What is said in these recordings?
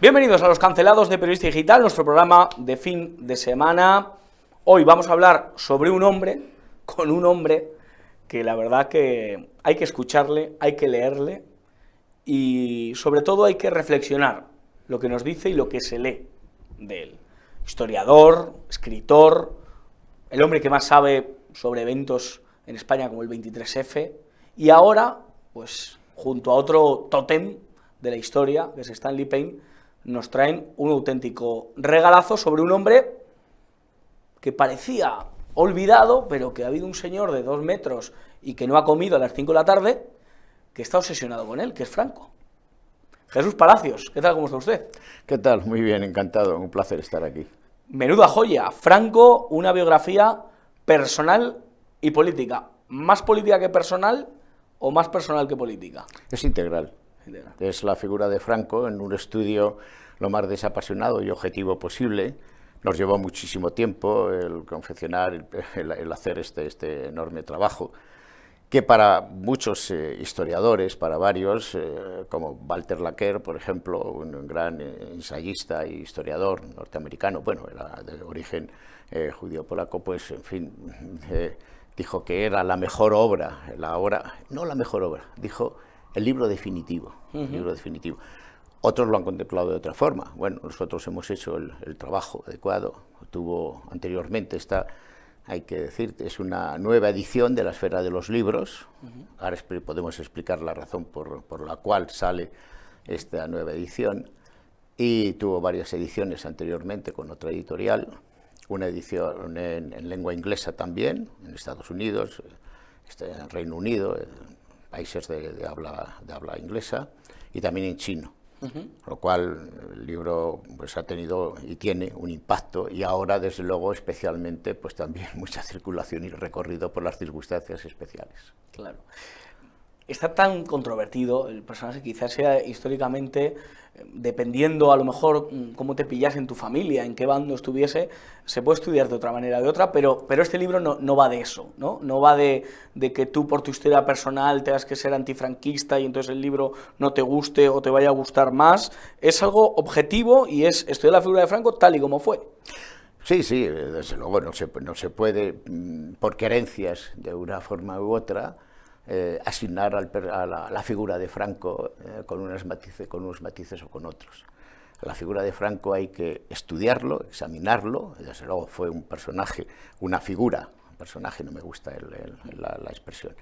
Bienvenidos a Los Cancelados de Periodista Digital, nuestro programa de fin de semana. Hoy vamos a hablar sobre un hombre, con un hombre que la verdad que hay que escucharle, hay que leerle y sobre todo hay que reflexionar lo que nos dice y lo que se lee de él. Historiador, escritor, el hombre que más sabe sobre eventos en España como el 23F y ahora, pues junto a otro tótem de la historia, que es Stanley Payne, nos traen un auténtico regalazo sobre un hombre que parecía olvidado, pero que ha habido un señor de 2 metros y que no ha comido a las 5 de la tarde, que está obsesionado con él, que es Franco. Jesús Palacios, ¿qué tal? ¿Cómo está usted? ¿Qué tal? Muy bien, encantado, un placer estar aquí. Menuda joya, Franco, una biografía personal y política. ¿Más política que personal o más personal que política? Es integral. Es la figura de Franco en un estudio lo más desapasionado y objetivo posible. Nos llevó muchísimo tiempo el confeccionar, el hacer este enorme trabajo, que para muchos historiadores, para varios, como Walter Laqueur, por ejemplo, un gran ensayista e historiador norteamericano, bueno, era de origen judío-polaco, pues, en fin, dijo que era la mejor obra, no la mejor obra, dijo el libro definitivo, el libro definitivo. Otros lo han contemplado de otra forma. Bueno, nosotros hemos hecho el trabajo adecuado. Tuvo anteriormente hay que decir, es una nueva edición de la Esfera de los Libros. Ahora podemos explicar la razón por la cual sale esta nueva edición. Y tuvo varias ediciones anteriormente con otra editorial. Una edición en lengua inglesa también, en Estados Unidos, en Reino Unido, países de habla inglesa, y también en chino. Lo cual el libro pues ha tenido y tiene un impacto, y ahora desde luego especialmente pues también mucha circulación y recorrido por las circunstancias especiales. Claro. Está tan controvertido el personaje, quizás sea históricamente, dependiendo a lo mejor cómo te pillas en tu familia, en qué bando estuviese, se puede estudiar de otra manera o de otra, pero este libro no va de eso, ¿no? Va de que tú por tu historia personal tengas que ser antifranquista y entonces el libro no te guste o te vaya a gustar más. Es algo objetivo y es estudiar la figura de Franco tal y como fue. Sí, desde luego no se puede, por querencias de una forma u otra, asignar a la figura de Franco con unos matices o con otros. La figura de Franco hay que estudiarlo, examinarlo. Desde luego fue un personaje, un personaje, no me gusta la expresión,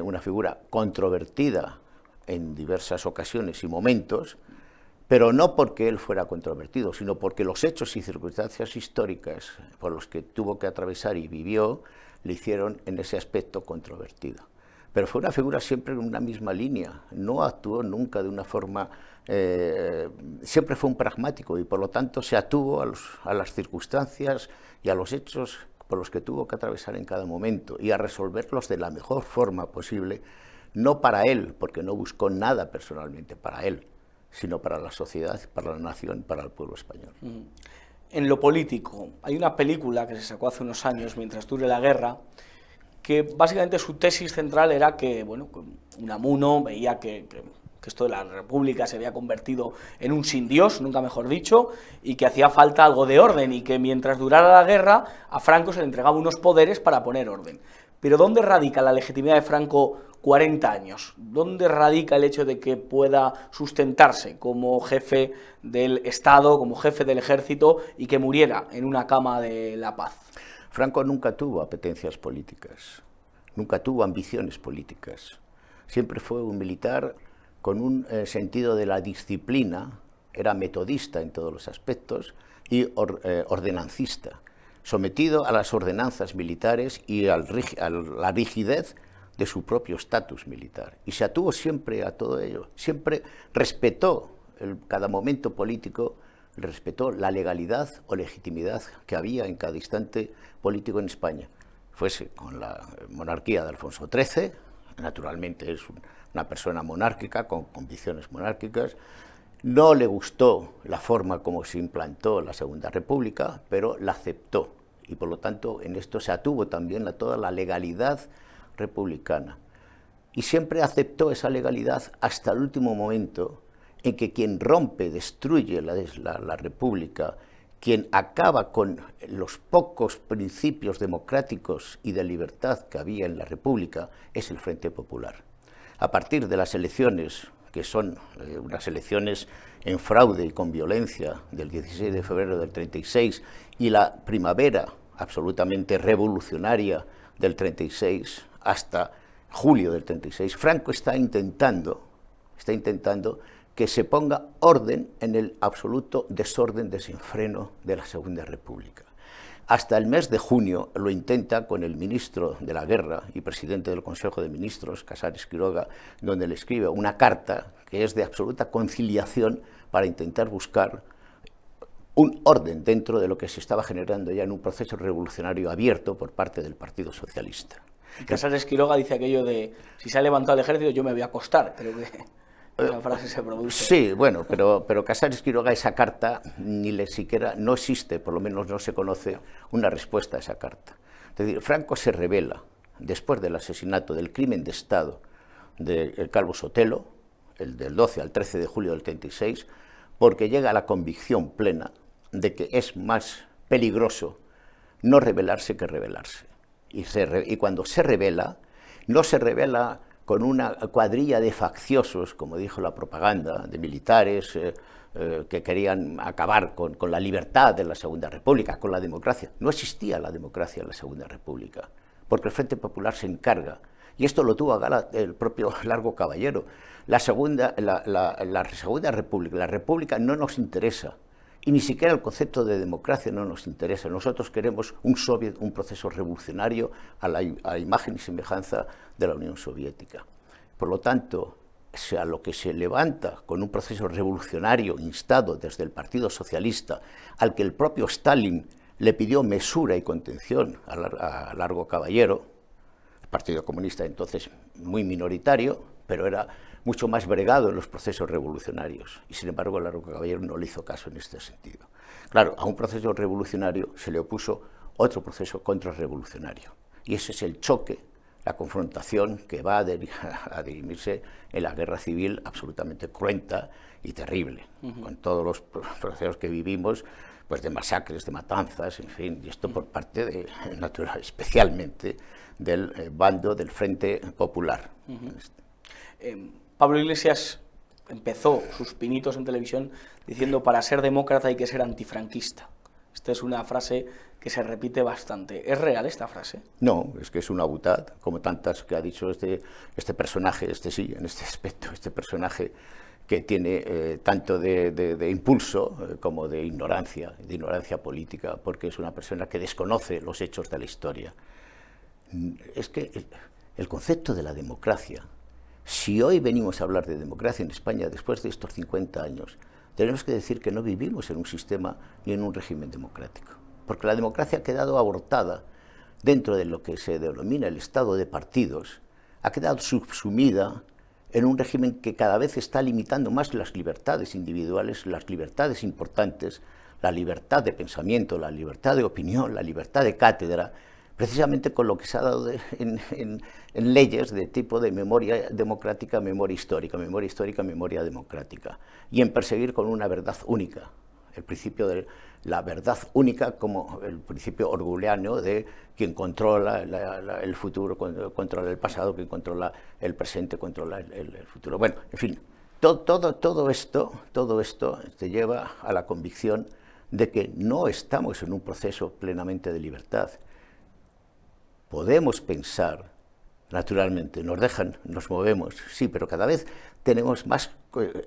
una figura controvertida en diversas ocasiones y momentos, pero no porque él fuera controvertido, sino porque los hechos y circunstancias históricas por los que tuvo que atravesar y vivió le hicieron en ese aspecto controvertido. Pero fue una figura siempre en una misma línea, no actuó nunca de una forma, siempre fue un pragmático y por lo tanto se atuvo a las circunstancias y a los hechos por los que tuvo que atravesar en cada momento y a resolverlos de la mejor forma posible, no para él, porque no buscó nada personalmente para él, sino para la sociedad, para la nación, para el pueblo español. En lo político, hay una película que se sacó hace unos años, Mientras dure la guerra, que básicamente su tesis central era que, bueno, Unamuno veía que esto de la república se había convertido en un sin Dios, nunca mejor dicho, y que hacía falta algo de orden, y que mientras durara la guerra, a Franco se le entregaba unos poderes para poner orden. Pero ¿dónde radica la legitimidad de Franco 40 años? ¿Dónde radica el hecho de que pueda sustentarse como jefe del Estado, como jefe del ejército, y que muriera en una cama de la paz? Franco nunca tuvo apetencias políticas, nunca tuvo ambiciones políticas. Siempre fue un militar con un sentido de la disciplina, era metodista en todos los aspectos y ordenancista, sometido a las ordenanzas militares y a la rigidez de su propio estatus militar. Y se atuvo siempre a todo ello, siempre respetó cada momento político, respetó la legalidad o legitimidad que había en cada instante político en España. Fuese con la monarquía de Alfonso XIII, naturalmente es una persona monárquica, con convicciones monárquicas. No le gustó la forma como se implantó la Segunda República, pero la aceptó, y por lo tanto en esto se atuvo también a toda la legalidad republicana. Y siempre aceptó esa legalidad hasta el último momento, en que quien rompe, destruye la República, quien acaba con los pocos principios democráticos y de libertad que había en la República, es el Frente Popular. A partir de las elecciones, que son unas elecciones en fraude y con violencia del 16 de febrero del 36 y la primavera absolutamente revolucionaria del 36 hasta julio del 36, Franco está intentando que se ponga orden en el absoluto desorden, desenfreno de la Segunda República. Hasta el mes de junio lo intenta con el ministro de la Guerra y presidente del Consejo de Ministros, Casares Quiroga, donde le escribe una carta que es de absoluta conciliación para intentar buscar un orden dentro de lo que se estaba generando ya en un proceso revolucionario abierto por parte del Partido Socialista. Casares Quiroga dice aquello de, si se ha levantado el ejército yo me voy a acostar, creo que esa frase se produce. Sí, bueno, pero Casares Quiroga, esa carta, siquiera, no existe, por lo menos no se conoce una respuesta a esa carta. Es decir, Franco se revela, después del asesinato, del crimen de Estado de Calvo Sotelo, el del 12 al 13 de julio del 36, porque llega a la convicción plena de que es más peligroso no rebelarse que rebelarse. Y cuando se rebela, no se rebela con una cuadrilla de facciosos, como dijo la propaganda, de militares que querían acabar con la libertad de la Segunda República, con la democracia. No existía la democracia en la Segunda República, porque el Frente Popular se encarga, y esto lo tuvo a gala el propio Largo Caballero. La Segunda República, la República no nos interesa, y ni siquiera el concepto de democracia no nos interesa. Nosotros queremos un soviet, un proceso revolucionario a imagen y semejanza de la Unión Soviética. Por lo tanto, a lo que se levanta con un proceso revolucionario instado desde el Partido Socialista, al que el propio Stalin le pidió mesura y contención a Largo Caballero, el Partido Comunista entonces muy minoritario, pero era mucho más bregado en los procesos revolucionarios, y sin embargo Largo Caballero no le hizo caso en este sentido. Claro, a un proceso revolucionario se le opuso otro proceso contrarrevolucionario, y ese es el choque, la confrontación que va a dirimirse en la guerra civil absolutamente cruenta y terrible, con todos los procesos que vivimos, pues de masacres, de matanzas, en fin, y esto por parte natural, especialmente del bando del Frente Popular. Pablo Iglesias empezó sus pinitos en televisión diciendo para ser demócrata hay que ser antifranquista. Esta es una frase que se repite bastante. ¿Es real esta frase? No, es que es una butad, como tantas que ha dicho este personaje, sí, en este aspecto, este personaje que tiene tanto de impulso como de ignorancia política, porque es una persona que desconoce los hechos de la historia. Es que el concepto de la democracia, si hoy venimos a hablar de democracia en España después de estos 50 años, tenemos que decir que no vivimos en un sistema ni en un régimen democrático, porque la democracia ha quedado abortada dentro de lo que se denomina el estado de partidos, ha quedado subsumida en un régimen que cada vez está limitando más las libertades individuales, las libertades importantes, la libertad de pensamiento, la libertad de opinión, la libertad de cátedra, precisamente con lo que se ha dado en leyes de tipo de memoria democrática, memoria histórica, memoria democrática, y en perseguir con una verdad única, el principio de la verdad única como el principio orwelliano de quien controla el futuro, controla el pasado, quien controla el presente, controla el futuro. Bueno, en fin, todo esto te lleva a la convicción de que no estamos en un proceso plenamente de libertad. Podemos pensar, naturalmente, nos movemos, sí, pero cada vez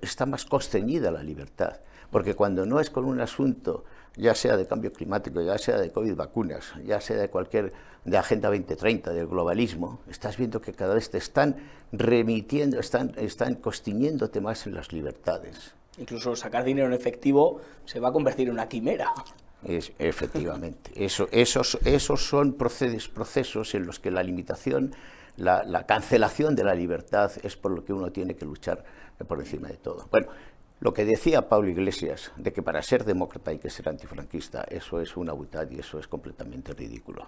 está más constreñida la libertad, porque cuando no es con un asunto, ya sea de cambio climático, ya sea de COVID vacunas, ya sea de Agenda 2030, del globalismo, estás viendo que cada vez te están remitiendo, están constriñéndote más en las libertades. Incluso sacar dinero en efectivo se va a convertir en una quimera. Efectivamente, esos son procesos en los que la limitación, la cancelación de la libertad es por lo que uno tiene que luchar por encima de todo. Bueno, lo que decía Pablo Iglesias, de que para ser demócrata hay que ser antifranquista, eso es una butad y eso es completamente ridículo.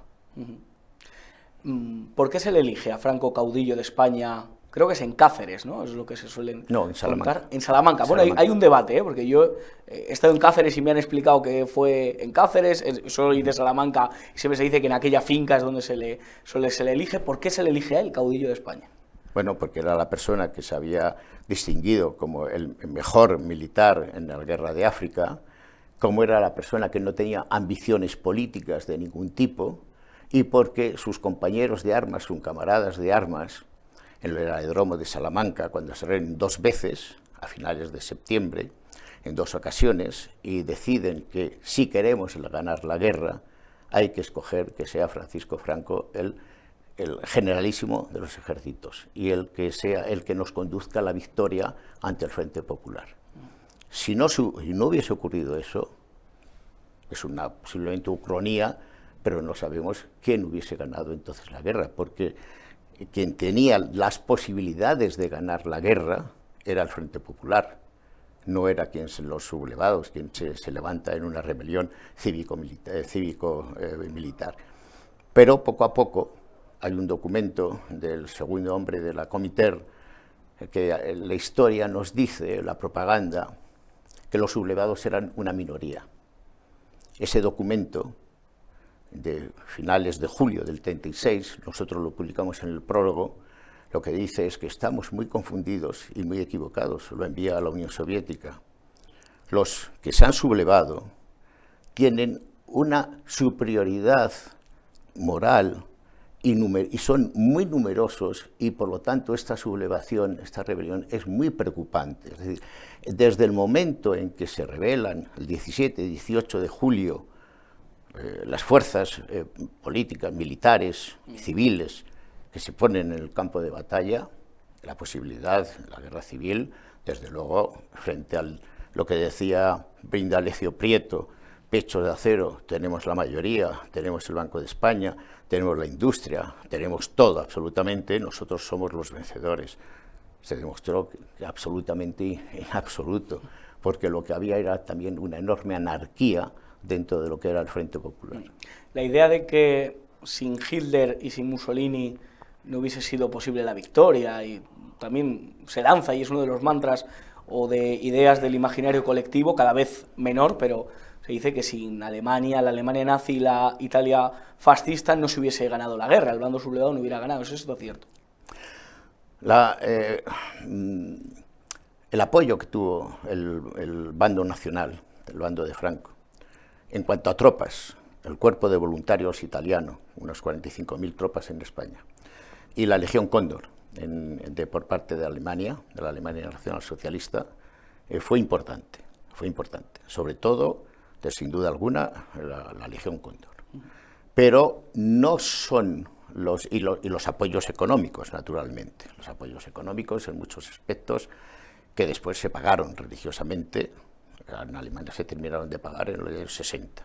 ¿Por qué se le elige a Franco caudillo de España creo que es en Cáceres, ¿no? Es lo que se suelen No, en Salamanca. contar. En Salamanca. Bueno, hay un debate, ¿eh? Porque yo he estado en Cáceres y me han explicado que fue en Cáceres, soy de Salamanca y siempre se dice que en aquella finca es donde se le elige. ¿Por qué se le elige a él, caudillo de España? Bueno, porque era la persona que se había distinguido como el mejor militar en la guerra de África, como era la persona que no tenía ambiciones políticas de ningún tipo, y porque sus compañeros de armas, sus camaradas de armas, en el aeródromo de Salamanca, cuando se reúnen 2 veces, a finales de septiembre, en 2 ocasiones, y deciden que si queremos ganar la guerra, hay que escoger que sea Francisco Franco el generalísimo de los ejércitos y el que sea el que nos conduzca a la victoria ante el Frente Popular. Si no hubiese ocurrido eso, es una posiblemente ucronía, pero no sabemos quién hubiese ganado entonces la guerra, porque quien tenía las posibilidades de ganar la guerra era el Frente Popular, no era los sublevados, quien se levanta en una rebelión cívico-militar. Pero poco a poco hay un documento del segundo hombre de la Comiter que la historia nos dice, la propaganda, que los sublevados eran una minoría. Ese documento, de finales de julio del 36, nosotros lo publicamos en el prólogo, lo que dice es que estamos muy confundidos y muy equivocados, lo envía a la Unión Soviética. Los que se han sublevado tienen una superioridad moral y son muy numerosos y por lo tanto esta sublevación, esta rebelión es muy preocupante. Es decir, desde el momento en que se rebelan, el 17, 18 de julio, las fuerzas políticas, militares y civiles que se ponen en el campo de batalla, la posibilidad, la guerra civil, desde luego, frente a lo que decía Brindalecio Prieto, pecho de acero, tenemos la mayoría, tenemos el Banco de España, tenemos la industria, tenemos todo absolutamente, nosotros somos los vencedores. Se demostró que absolutamente en absoluto, porque lo que había era también una enorme anarquía dentro de lo que era el Frente Popular. La idea de que sin Hitler y sin Mussolini no hubiese sido posible la victoria, y también se lanza, y es uno de los mantras o de ideas del imaginario colectivo, cada vez menor, pero se dice que sin Alemania, la Alemania nazi y la Italia fascista no se hubiese ganado la guerra, el bando sublevado no hubiera ganado. ¿Eso es cierto? El apoyo que tuvo el bando nacional, el bando de Franco, en cuanto a tropas, el cuerpo de voluntarios italiano, unas 45.000 tropas en España, y la Legión Cóndor por parte de la Alemania Nacional Socialista, fue importante, sobre todo, sin duda alguna, la Legión Cóndor. Pero no son los apoyos económicos, naturalmente, los apoyos económicos en muchos aspectos que después se pagaron religiosamente. En Alemania se terminaron de pagar en el 60.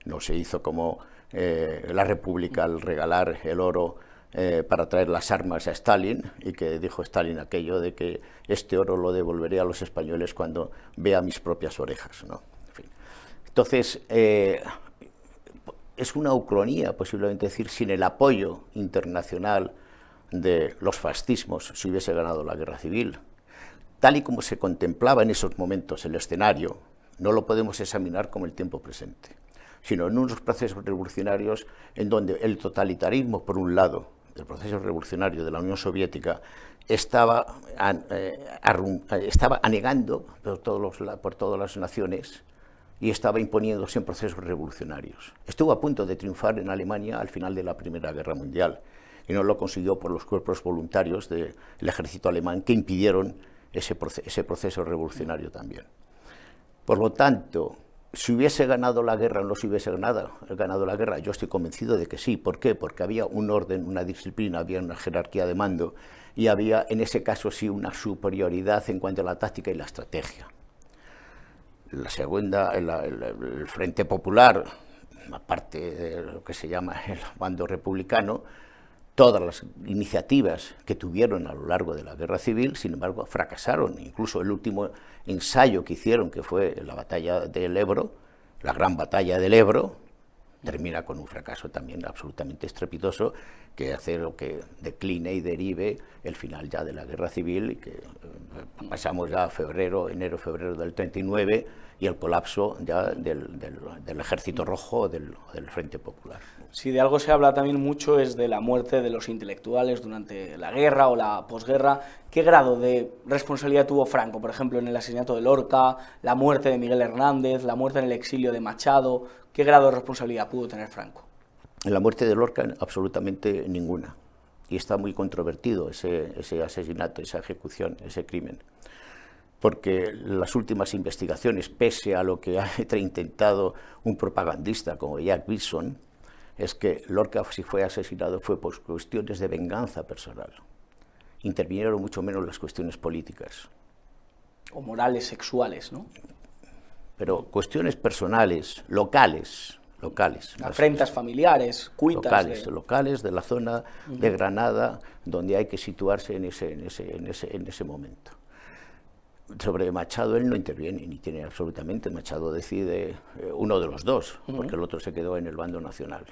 No se hizo como la República al regalar el oro para traer las armas a Stalin, y que dijo Stalin aquello de que este oro lo devolveré a los españoles cuando vea mis propias orejas, ¿no? En fin. Entonces, es una ucronía posiblemente decir, sin el apoyo internacional de los fascismos se hubiese ganado la guerra civil. Tal y como se contemplaba en esos momentos el escenario, no lo podemos examinar como el tiempo presente, sino en unos procesos revolucionarios en donde el totalitarismo, por un lado, el proceso revolucionario de la Unión Soviética, estaba anegando por todas las naciones y estaba imponiéndose en procesos revolucionarios. Estuvo a punto de triunfar en Alemania al final de la Primera Guerra Mundial y no lo consiguió por los cuerpos voluntarios del ejército alemán que impidieron ese proceso revolucionario también. Por lo tanto, si hubiese ganado la guerra o no se hubiese ganado la guerra, yo estoy convencido de que sí. ¿Por qué? Porque había un orden, una disciplina, había una jerarquía de mando y había, en ese caso sí, una superioridad en cuanto a la táctica y la estrategia. El Frente Popular, aparte de lo que se llama el bando republicano, todas las iniciativas que tuvieron a lo largo de la guerra civil, sin embargo, fracasaron. Incluso el último ensayo que hicieron, que fue la batalla del Ebro, la gran batalla del Ebro, termina con un fracaso también absolutamente estrepitoso, que hace lo que decline y derive el final ya de la guerra civil, y que pasamos ya a enero-febrero del 39, y el colapso ya del Ejército Rojo, del Frente Popular. Si de algo se habla también mucho es de la muerte de los intelectuales durante la guerra o la posguerra. ¿Qué grado de responsabilidad tuvo Franco, por ejemplo, en el asesinato de Lorca, la muerte de Miguel Hernández, la muerte en el exilio de Machado? ¿Qué grado de responsabilidad pudo tener Franco? En la muerte de Lorca, absolutamente ninguna. Y está muy controvertido ese asesinato, esa ejecución, ese crimen. Porque las últimas investigaciones, pese a lo que ha intentado un propagandista como Jack Wilson, es que Lorca, si fue asesinado, fue por cuestiones de venganza personal. Intervinieron mucho menos las cuestiones políticas. O morales, sexuales, ¿no? Pero cuestiones personales, locales. Afrentas familiares, cuitas. Locales de la zona de Granada, donde hay que situarse en ese momento. Sobre Machado él no interviene, ni tiene absolutamente. Machado decide uno de los dos, porque el otro se quedó en el bando nacional.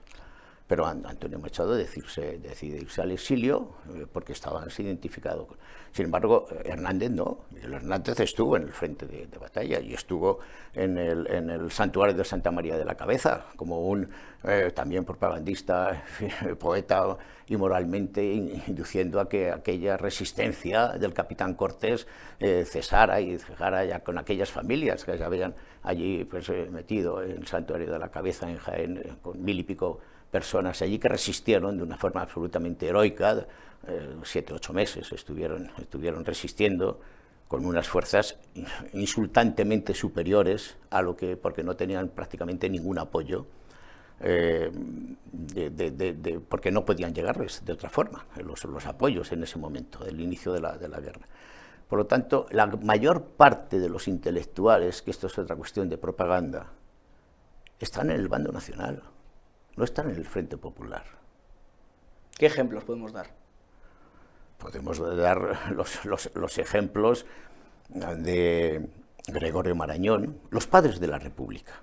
Pero Antonio Machado decide irse al exilio porque estaba identificado. Sin embargo, Hernández no. Miguel Hernández estuvo en el frente de batalla y estuvo en el santuario de Santa María de la Cabeza, como un también propagandista, poeta, y moralmente induciendo a que aquella resistencia del capitán Cortés cesara, y cesara ya con aquellas familias que se habían allí metido en el santuario de la Cabeza en Jaén, con 1000 y pico personas allí que resistieron de una forma absolutamente heroica. 7 u 8 meses estuvieron resistiendo con unas fuerzas insultantemente superiores a lo que, porque no tenían prácticamente ningún apoyo, porque no podían llegarles de otra forma los apoyos en ese momento, del inicio de la guerra. Por lo tanto, la mayor parte de los intelectuales, que esto es otra cuestión de propaganda, están en el bando nacional, no están en el Frente Popular. ¿Qué ejemplos podemos dar? Podemos dar los ejemplos de Gregorio Marañón, los padres de la República,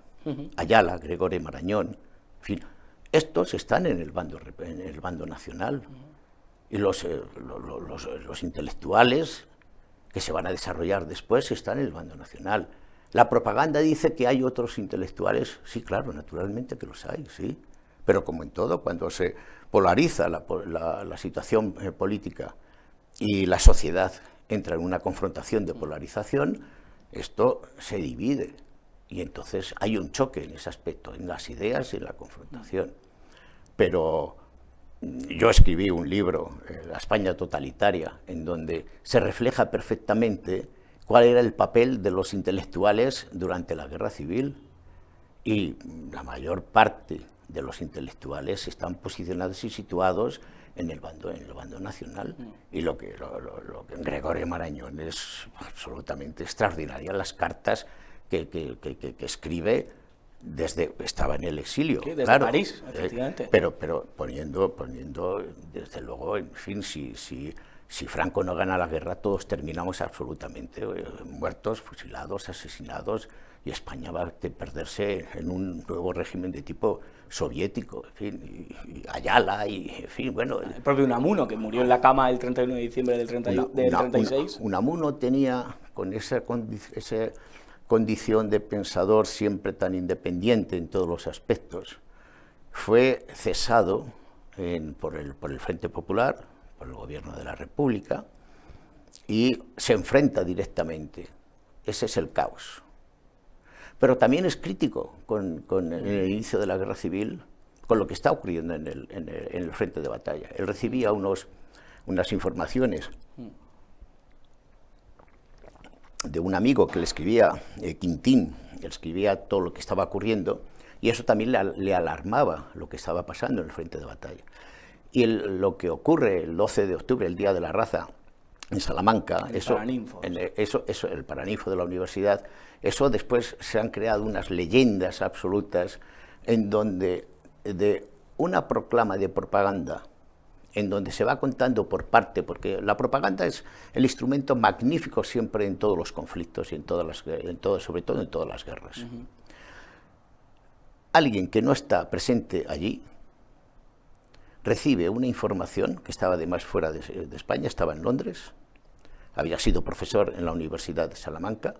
Ayala, Gregorio Marañón, en fin, estos están en el bando nacional. Y los intelectuales que se van a desarrollar después están en el bando nacional. La propaganda dice que hay otros intelectuales, sí, claro, naturalmente que los hay, sí, pero como en todo, cuando se polariza la situación política y la sociedad entra en una confrontación de polarización, esto se divide y entonces hay un choque en ese aspecto, en las ideas y en la confrontación. Pero yo escribí un libro, La España totalitaria, en donde se refleja perfectamente cuál era el papel de los intelectuales durante la guerra civil, y la mayor parte de los intelectuales están posicionados y situados en el bando nacional. Y lo que Gregorio Marañón es absolutamente extraordinario, las cartas que escribe estaba en el exilio, sí, desde claro, París, efectivamente. pero poniendo desde luego, en fin, si Franco no gana la guerra, todos terminamos absolutamente muertos, fusilados, asesinados, y España va a perderse en un nuevo régimen de tipo soviético, en fin, y Ayala, y en fin, bueno. El propio Unamuno, que murió en la cama el 31 de diciembre del 36. Unamuno tenía, con esa condición de pensador siempre tan independiente en todos los aspectos, fue cesado por el Frente Popular, por el gobierno de la República, y se enfrenta directamente. Ese es el caos. Pero también es crítico con el inicio de la guerra civil, con lo que está ocurriendo en el frente de batalla. Él recibía unas informaciones de un amigo que le escribía, Quintín, que le escribía todo lo que estaba ocurriendo, y eso también le alarmaba lo que estaba pasando en el frente de batalla. Y lo que ocurre el 12 de octubre, el Día de la Raza, en Salamanca, el Paraninfo de la universidad, eso después se han creado unas leyendas absolutas en donde de una proclama de propaganda, en donde se va contando por parte, porque la propaganda es el instrumento magnífico siempre en todos los conflictos y sobre todo en todas las guerras. alguien que no está presente allí recibe una información, que estaba además fuera de España, estaba en Londres, había sido profesor en la Universidad de Salamanca,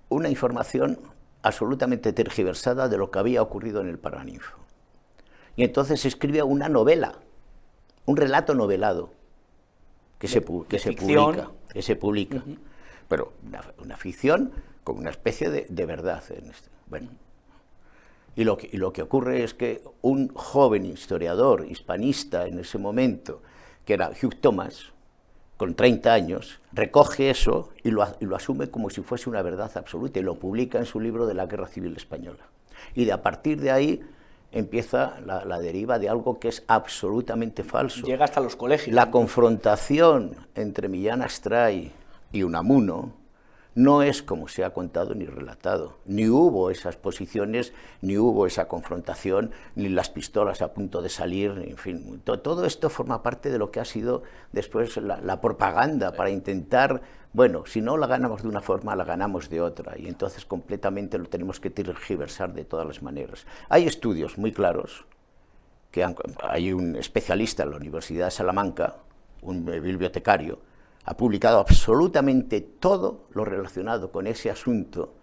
una información absolutamente tergiversada de lo que había ocurrido en el Paraninfo. Y entonces escribe una novela, un relato novelado, que se publica. Pero una ficción con una especie de verdad. Bueno. Y lo que ocurre es que un joven historiador hispanista en ese momento, que era Hugh Thomas, con 30 años, recoge eso y lo asume como si fuese una verdad absoluta y lo publica en su libro de la Guerra Civil Española. Y a partir de ahí empieza la deriva de algo que es absolutamente falso. Llega hasta los colegios. La confrontación entre Millán Astray y Unamuno no es como se ha contado ni relatado. Ni hubo esas posiciones, ni hubo esa confrontación, ni las pistolas a punto de salir, en fin. Todo esto forma parte de lo que ha sido después la propaganda para intentar, bueno, si no la ganamos de una forma, la ganamos de otra, y entonces completamente lo tenemos que tergiversar de todas las maneras. Hay estudios muy claros, que hay un especialista en la Universidad de Salamanca, un bibliotecario, ha publicado absolutamente todo lo relacionado con ese asunto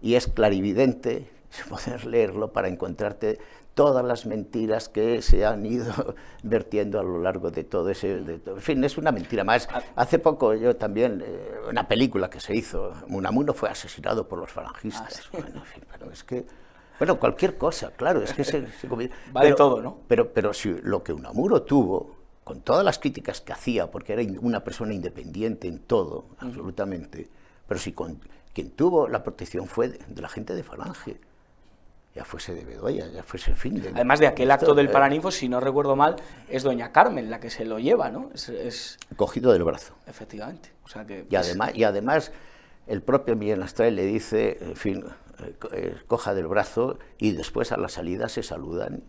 y es clarividente poder leerlo para encontrarte todas las mentiras que se han ido vertiendo a lo largo de todo ese... en fin, es una mentira más. Hace poco yo también, una película que se hizo, Unamuno fue asesinado por los falangistas. Sí. Bueno, en fin, pero es que... Bueno, cualquier cosa, claro, es que vale todo, ¿no? Pero si lo que Unamuno tuvo, con todas las críticas que hacía, porque era una persona independiente en todo, absolutamente, pero si quien tuvo la protección fue de la gente de Falange, ya fuese de Bedoya, ya fuese, en fin... Además de aquel acto del Paraninfo, si no recuerdo mal, es doña Carmen la que se lo lleva, ¿no? Cogido del brazo. Efectivamente. O sea que, y además, el propio Millán Astray le dice, en fin, coja del brazo y después a la salida se saludan.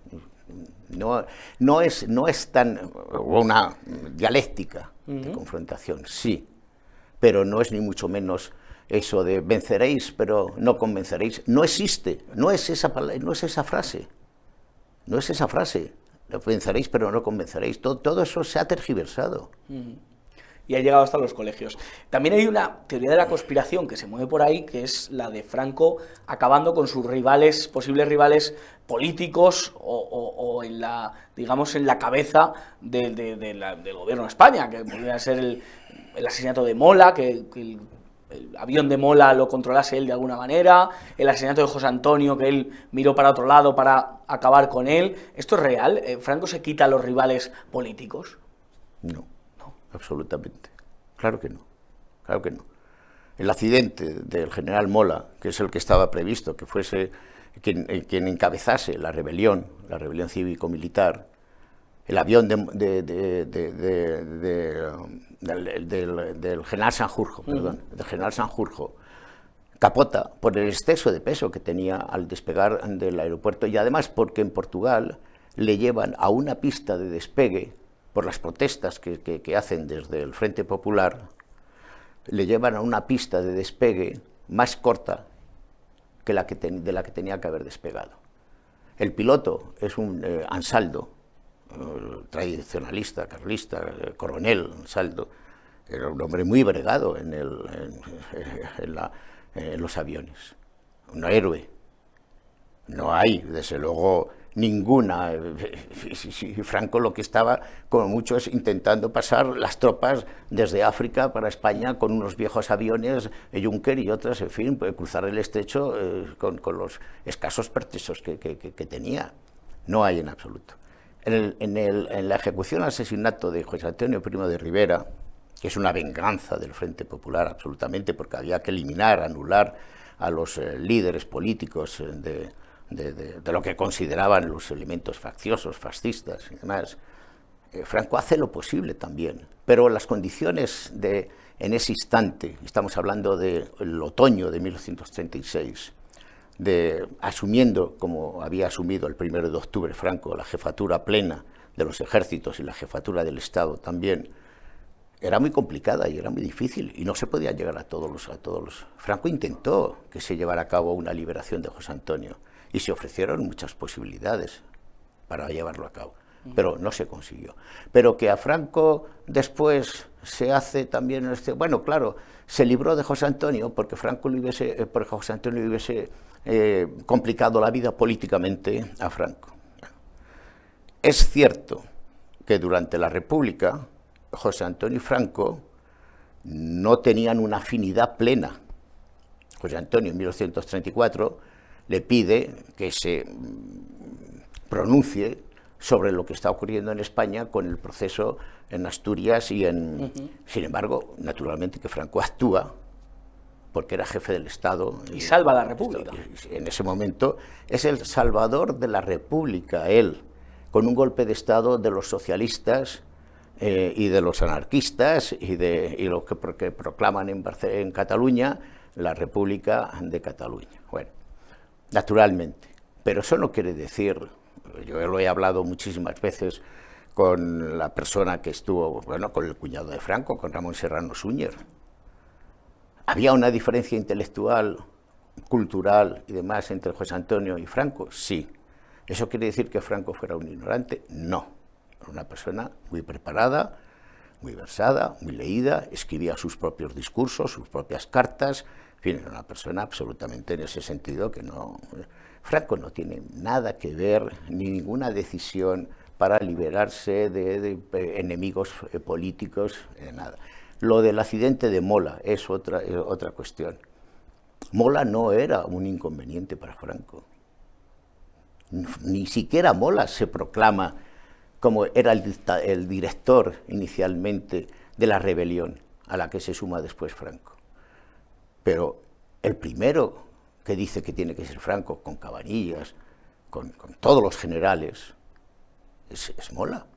No es tan una dialéctica de confrontación, sí, pero no es ni mucho menos eso de venceréis pero no convenceréis. No existe, no es esa frase, venceréis pero no convenceréis. Todo eso se ha tergiversado. Y ha llegado hasta los colegios. También hay una teoría de la conspiración que se mueve por ahí, que es la de Franco acabando con sus rivales, posibles rivales políticos o en la, digamos, en la cabeza del gobierno de España, que podría ser el asesinato de Mola, que el avión de Mola lo controlase él de alguna manera, el asesinato de José Antonio, que él miró para otro lado para acabar con él. ¿Esto es real? ¿Franco se quita a los rivales políticos? No. Absolutamente. Claro que no. El accidente del general Mola, que es el que estaba previsto, que fuese quien encabezase la rebelión cívico-militar, el avión del general Sanjurjo, del general Sanjurjo, capota por el exceso de peso que tenía al despegar del aeropuerto y además porque en Portugal le llevan a una pista de despegue por las protestas que hacen desde el Frente Popular, le llevan a una pista de despegue más corta que de la que tenía que haber despegado. El piloto es un Ansaldo, tradicionalista, carlista, coronel Ansaldo, era un hombre muy bregado en los aviones, un héroe. No hay, desde luego, ninguna... Franco lo que estaba, como mucho, es intentando pasar las tropas desde África para España con unos viejos aviones, Junker y otras, en fin, cruzar el estrecho con los escasos pertrechos que tenía. No hay en absoluto. En la ejecución asesinato de José Antonio Primo de Rivera, que es una venganza del Frente Popular absolutamente, porque había que eliminar, anular a los líderes políticos de lo que consideraban los elementos facciosos, fascistas y demás, Franco hace lo posible también, pero las condiciones en ese instante, estamos hablando del otoño de 1936, asumiendo, como había asumido el 1 de octubre Franco, la jefatura plena de los ejércitos y la jefatura del Estado también, era muy complicada y era muy difícil y no se podía llegar a todos los... Franco intentó que se llevara a cabo una liberación de José Antonio y se ofrecieron muchas posibilidades para llevarlo a cabo, pero no se consiguió. Pero que a Franco después se hace también, bueno, claro, se libró de José Antonio porque José Antonio le hubiese complicado la vida políticamente a Franco. Es cierto que durante la República José Antonio y Franco no tenían una afinidad plena. José Antonio en 1934 le pide que se pronuncie sobre lo que está ocurriendo en España con el proceso en Asturias y en... Sin embargo, naturalmente que Franco actúa porque era jefe del Estado. Y salva la República. En ese momento es el salvador de la República, él, con un golpe de Estado de los socialistas y de los anarquistas y lo que proclaman en Cataluña la República de Cataluña. Bueno, naturalmente, pero eso no quiere decir, yo lo he hablado muchísimas veces con la persona que estuvo, bueno, con el cuñado de Franco, con Ramón Serrano Súñer. ¿Había una diferencia intelectual, cultural y demás entre José Antonio y Franco? Sí. ¿Eso quiere decir que Franco fuera un ignorante? No. Era una persona muy preparada, muy versada, muy leída, escribía sus propios discursos, sus propias cartas, en fin, era una persona absolutamente en ese sentido que no... Franco no tiene nada que ver, ni ninguna decisión para liberarse de enemigos políticos, nada. Lo del accidente de Mola es otra cuestión. Mola no era un inconveniente para Franco. Ni siquiera Mola se proclama como era el director inicialmente de la rebelión a la que se suma después Franco. Pero el primero que dice que tiene que ser Franco, con Cabanillas, con todos los generales, es Mola.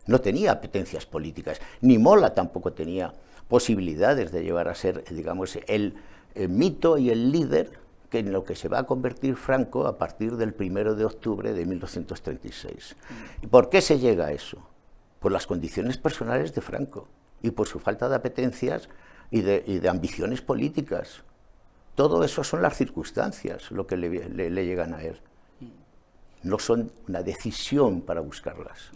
No tenía apetencias políticas, ni Mola tampoco tenía posibilidades de llevar a ser, digamos, el mito y el líder en lo que se va a convertir Franco a partir del 1 de octubre de 1936. ¿Y por qué se llega a eso? Por las condiciones personales de Franco y por su falta de apetencias y de ambiciones políticas. Todo eso son las circunstancias lo que le llegan a él. No son una decisión para buscarlas.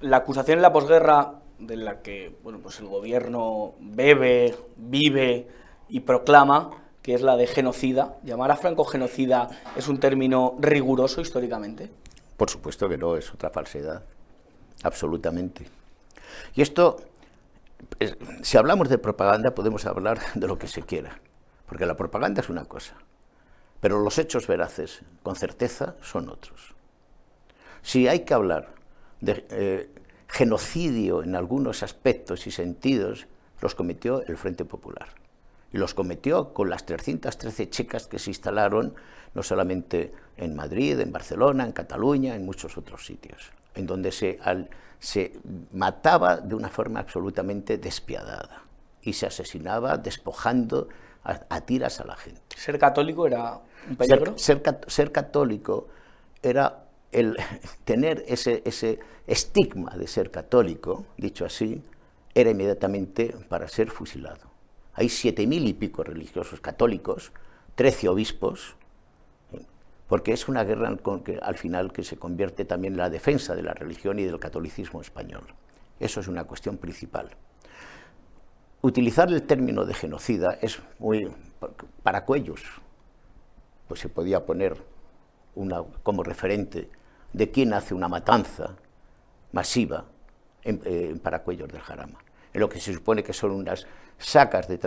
La acusación en la posguerra, de la que bueno, pues el gobierno bebe, vive y proclama, que es la de genocida. ¿Llamar a Franco genocida es un término riguroso históricamente? Por supuesto que no, es otra falsedad, absolutamente. Y esto, si hablamos de propaganda, podemos hablar de lo que se quiera, porque la propaganda es una cosa, pero los hechos veraces, con certeza, son otros. Si hay que hablar de genocidio en algunos aspectos y sentidos, los cometió el Frente Popular. Y los cometió con las 313 checas que se instalaron no solamente en Madrid, en Barcelona, en Cataluña, en muchos otros sitios, en donde se mataba de una forma absolutamente despiadada y se asesinaba despojando a tiras a la gente. ¿Ser católico era un peligro? Ser católico era tener ese estigma de ser católico, dicho así, era inmediatamente para ser fusilado. Hay 7.000 y pico religiosos católicos, 13 obispos, porque es una guerra al final que se convierte también en la defensa de la religión y del catolicismo español. Eso es una cuestión principal. Utilizar el término de genocida es muy... para Cuellos, pues se podía poner como referente de quién hace una matanza masiva en Paracuellos del Jarama, en lo que se supone que son unas sacas de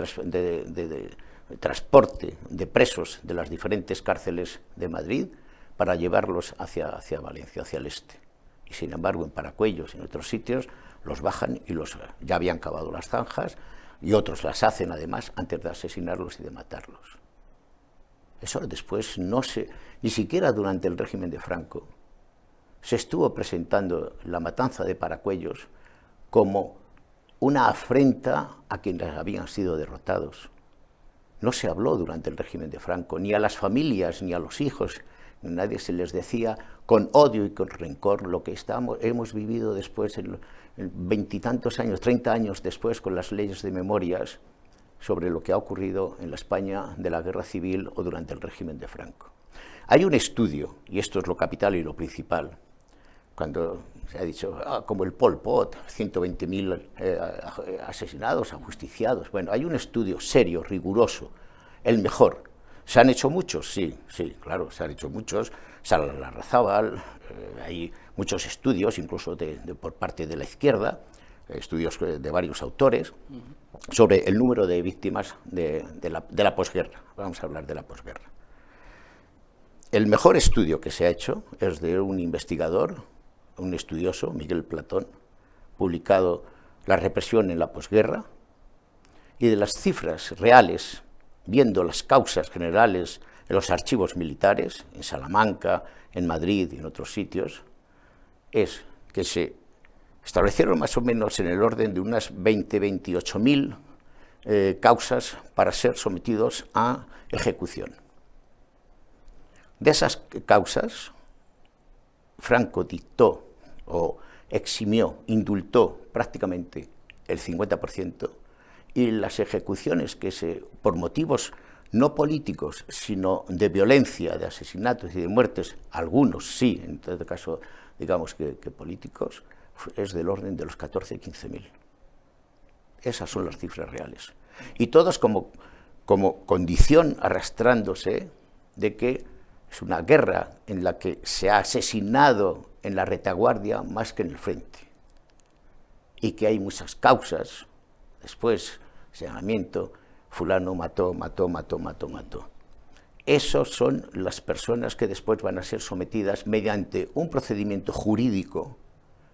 transporte de presos de las diferentes cárceles de Madrid para llevarlos hacia Valencia, hacia el este. Y sin embargo en Paracuellos y en otros sitios los bajan y ya habían cavado las zanjas y otros las hacen además antes de asesinarlos y de matarlos. Eso después ni siquiera durante el régimen de Franco, se estuvo presentando la matanza de Paracuellos como una afrenta a quienes habían sido derrotados. No se habló durante el régimen de Franco, ni a las familias, ni a los hijos, nadie se les decía con odio y con rencor lo que hemos vivido después, en 20 y tantos años, 30 años después, con las leyes de memorias, sobre lo que ha ocurrido en la España de la Guerra Civil o durante el régimen de Franco. Hay un estudio, y esto es lo capital y lo principal, cuando se ha dicho, como el Pol Pot, 120.000 asesinados, ajusticiados. Bueno, hay un estudio serio, riguroso, el mejor. ¿Se han hecho muchos? Sí, claro, se han hecho muchos. Sala Larrazábal, hay muchos estudios, incluso por parte de la izquierda, estudios de varios autores, sobre el número de víctimas de la posguerra. Vamos a hablar de la posguerra. El mejor estudio que se ha hecho es de un investigador, un estudioso, Miguel Platón, publicado La represión en la posguerra, y de las cifras reales, viendo las causas generales en los archivos militares, en Salamanca, en Madrid y en otros sitios, es que se establecieron más o menos en el orden de unas 28.000 causas para ser sometidos a ejecución. De esas causas, Franco dictó o eximió, indultó prácticamente el 50%, y las ejecuciones por motivos no políticos, sino de violencia, de asesinatos y de muertes, algunos sí, en todo caso, digamos que políticos, es del orden de los 14 y 15.000. Esas son las cifras reales. Y todos como condición arrastrándose de que es una guerra en la que se ha asesinado en la retaguardia más que en el frente. Y que hay muchas causas, después, señalamiento, fulano mató. Esos son las personas que después van a ser sometidas mediante un procedimiento jurídico,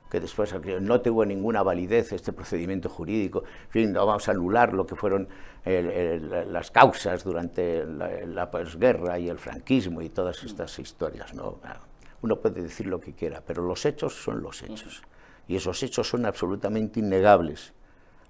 que después no tuvo ninguna validez este procedimiento jurídico. En fin, no vamos a anular lo que fueron las causas durante la posguerra y el franquismo y todas estas historias, ¿no? Uno puede decir lo que quiera, pero los hechos son los hechos, y esos hechos son absolutamente innegables.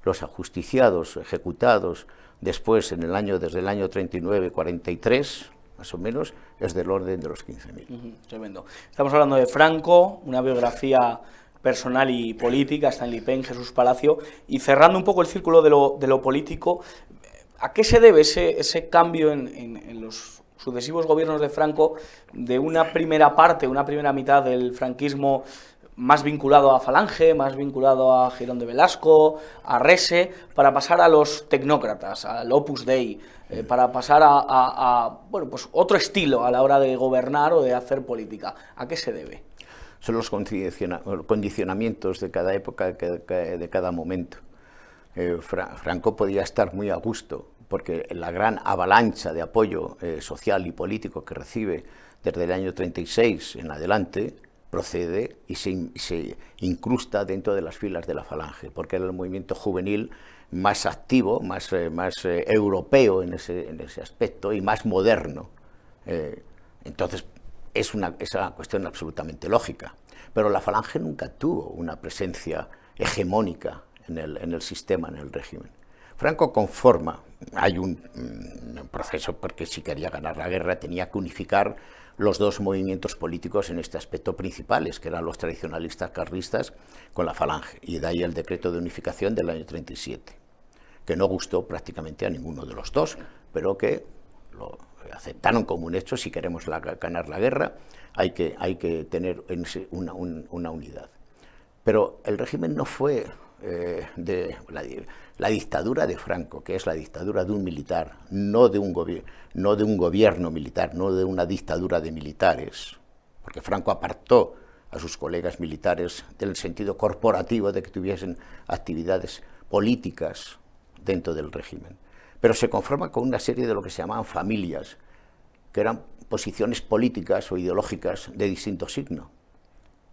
Los ajusticiados, ejecutados después desde el año 39, 43, más o menos, es del orden de los 15.000. Tremendo. Estamos hablando de Franco, una biografía personal y política, Stanley Payne, Jesús Palacio, y cerrando un poco el círculo de lo político, ¿a qué se debe ese cambio en los sucesivos gobiernos de Franco, de una primera mitad del franquismo más vinculado a Falange, más vinculado a Girón de Velasco, a Rese, para pasar a los tecnócratas, al Opus Dei, para pasar bueno, pues otro estilo a la hora de gobernar o de hacer política? ¿A qué se debe? Son los condicionamientos de cada época, de cada momento. Franco podía estar muy a gusto, porque la gran avalancha de apoyo social y político que recibe desde el año 36 en adelante procede y se incrusta dentro de las filas de la Falange, porque era el movimiento juvenil más activo, más europeo en ese aspecto y más moderno. Entonces, es una cuestión absolutamente lógica, pero la Falange nunca tuvo una presencia hegemónica en el sistema, en el régimen. Franco conforma, hay un proceso, porque si quería ganar la guerra tenía que unificar los dos movimientos políticos en este aspecto principales, que eran los tradicionalistas carlistas con la Falange, y de ahí el decreto de unificación del año 37, que no gustó prácticamente a ninguno de los dos, pero que lo aceptaron como un hecho. Si queremos ganar la guerra, hay que tener una unidad. Pero el régimen no fue la dictadura de Franco, que es la dictadura de un militar, no de un gobierno militar, no de una dictadura de militares, porque Franco apartó a sus colegas militares del sentido corporativo de que tuviesen actividades políticas dentro del régimen. Pero se conforma con una serie de lo que se llamaban familias, que eran posiciones políticas o ideológicas de distinto signo.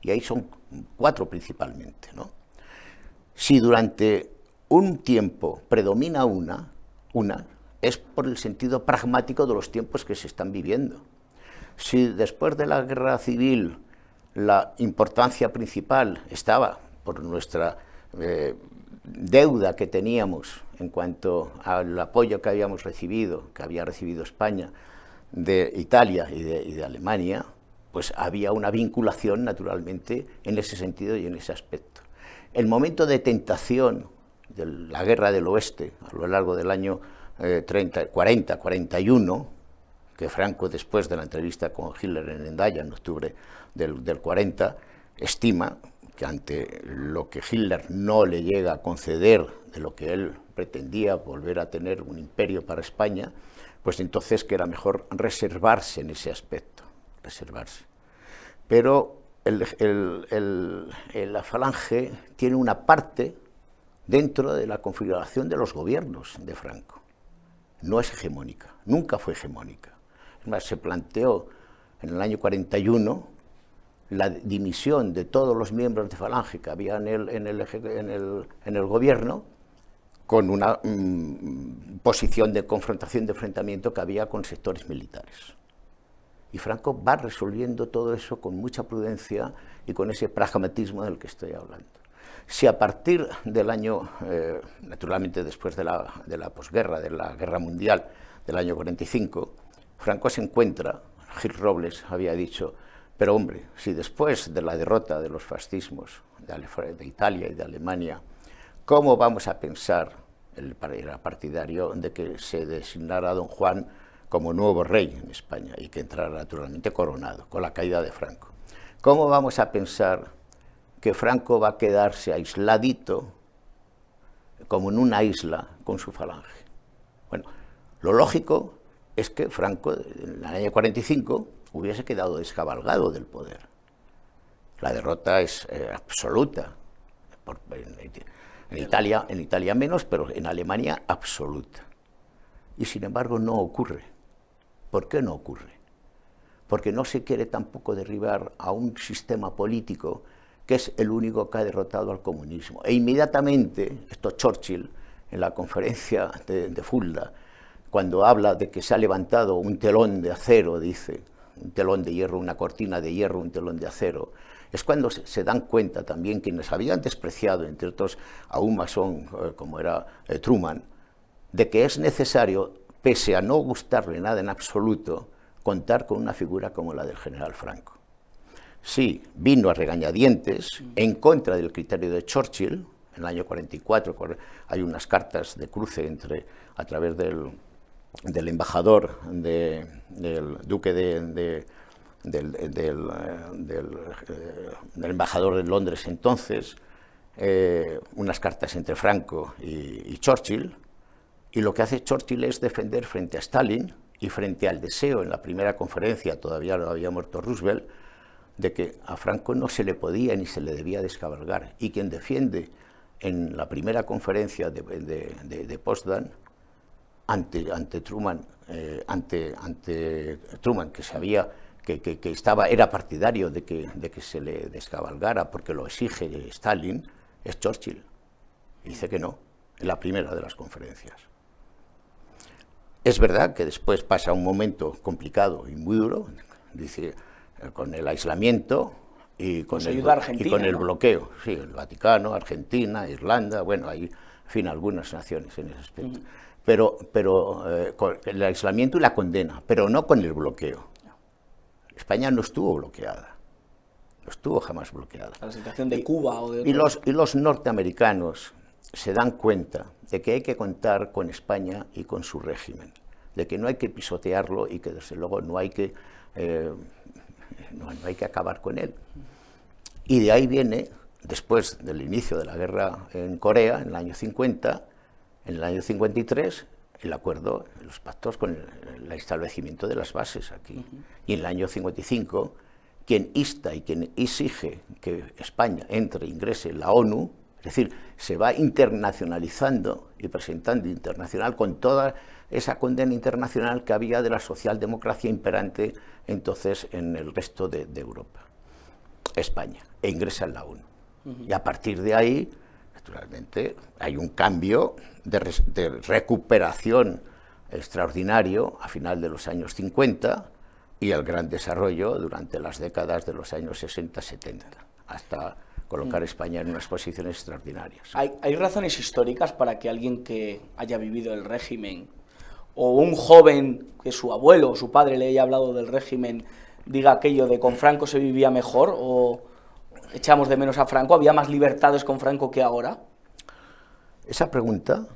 Y ahí son 4 principalmente, ¿no? Si durante un tiempo predomina una es por el sentido pragmático de los tiempos que se están viviendo. Si después de la guerra civil la importancia principal estaba por nuestra deuda que teníamos en cuanto al apoyo que habíamos recibido, que había recibido España de Italia y de Alemania, pues había una vinculación naturalmente en ese sentido y en ese aspecto. El momento de tentación de la guerra del oeste a lo largo del año 40-41, que Franco, después de la entrevista con Hitler en Hendaya en octubre del 40, estima que ante lo que Hitler no le llega a conceder de lo que él pretendía, volver a tener un imperio para España, pues entonces que era mejor reservarse en ese aspecto, reservarse. Pero la Falange tiene una parte dentro de la configuración de los gobiernos de Franco. No es hegemónica, nunca fue hegemónica. Es más, se planteó en el año 41 la dimisión de todos los miembros de Falange que había en el gobierno, con una posición de confrontación, de enfrentamiento que había con sectores militares. Y Franco va resolviendo todo eso con mucha prudencia y con ese pragmatismo del que estoy hablando. Si a partir del año, naturalmente después de la posguerra, de la guerra mundial del año 45, Franco se encuentra, Gil Robles había dicho, pero hombre, si después de la derrota de los fascismos de Italia y de Alemania, ¿cómo vamos a pensar, él era partidario de que se designara a don Juan como nuevo rey en España y que entrara naturalmente coronado con la caída de Franco? ¿Cómo vamos a pensar que Franco va a quedarse aisladito, como en una isla, con su Falange? Bueno, lo lógico es que Franco, en el año 45, hubiese quedado descabalgado del poder. La derrota es absoluta. En Italia menos, pero en Alemania absoluta. Y sin embargo no ocurre. ¿Por qué no ocurre? Porque no se quiere tampoco derribar a un sistema político que es el único que ha derrotado al comunismo. E inmediatamente, esto Churchill, en la conferencia de Fulda, cuando habla de que se ha levantado un telón de acero, dice, un telón de hierro, una cortina de hierro, un telón de acero, es cuando se dan cuenta también quienes habían despreciado, entre otros a un masón como era Truman, de que es necesario, pese a no gustarle nada en absoluto, contar con una figura como la del general Franco. Sí, vino a regañadientes en contra del criterio de Churchill. En el año 44 hay unas cartas de cruce a través del embajador, del duque del embajador de Londres entonces, unas cartas entre Franco y Churchill, y lo que hace Churchill es defender frente a Stalin y frente al deseo en la primera conferencia, todavía no había muerto Roosevelt, de que a Franco no se le podía ni se le debía descabalgar, y quien defiende en la primera conferencia de Potsdam ante Truman, que sabía que era partidario de que se le descabalgara porque lo exige Stalin, es Churchill. Y dice que no, en la primera de las conferencias. Es verdad que después pasa un momento complicado y muy duro, dice, con el aislamiento y con el bloqueo. Sí, el Vaticano, Argentina, Irlanda, bueno, hay, en fin, algunas naciones en ese aspecto. Pero con el aislamiento y la condena, pero no con el bloqueo. España no estuvo bloqueada, no estuvo jamás bloqueada. La situación de Cuba o de y los norteamericanos se dan cuenta de que hay que contar con España y con su régimen, de que no hay que pisotearlo y que desde luego no hay que acabar con él. Y de ahí viene, después del inicio de la guerra en Corea, en el año 50, en el año 53, el acuerdo, los pactos con el establecimiento de las bases aquí. Y en el año 55, quien insta y quien exige que España ingrese en la ONU, es decir, se va internacionalizando y presentando internacional con toda esa condena internacional que había de la socialdemocracia imperante entonces en el resto de Europa, España, e ingresa en la ONU. Y a partir de ahí, naturalmente, hay un cambio de recuperación extraordinario a final de los años 50 y el gran desarrollo durante las décadas de los años 60-70, hasta colocar a España en unas posiciones extraordinarias. ¿Hay razones históricas para que alguien que haya vivido el régimen, o un joven que su abuelo o su padre le haya hablado del régimen, diga aquello de con Franco se vivía mejor, o echamos de menos a Franco, había más libertades con Franco que ahora? Esa pregunta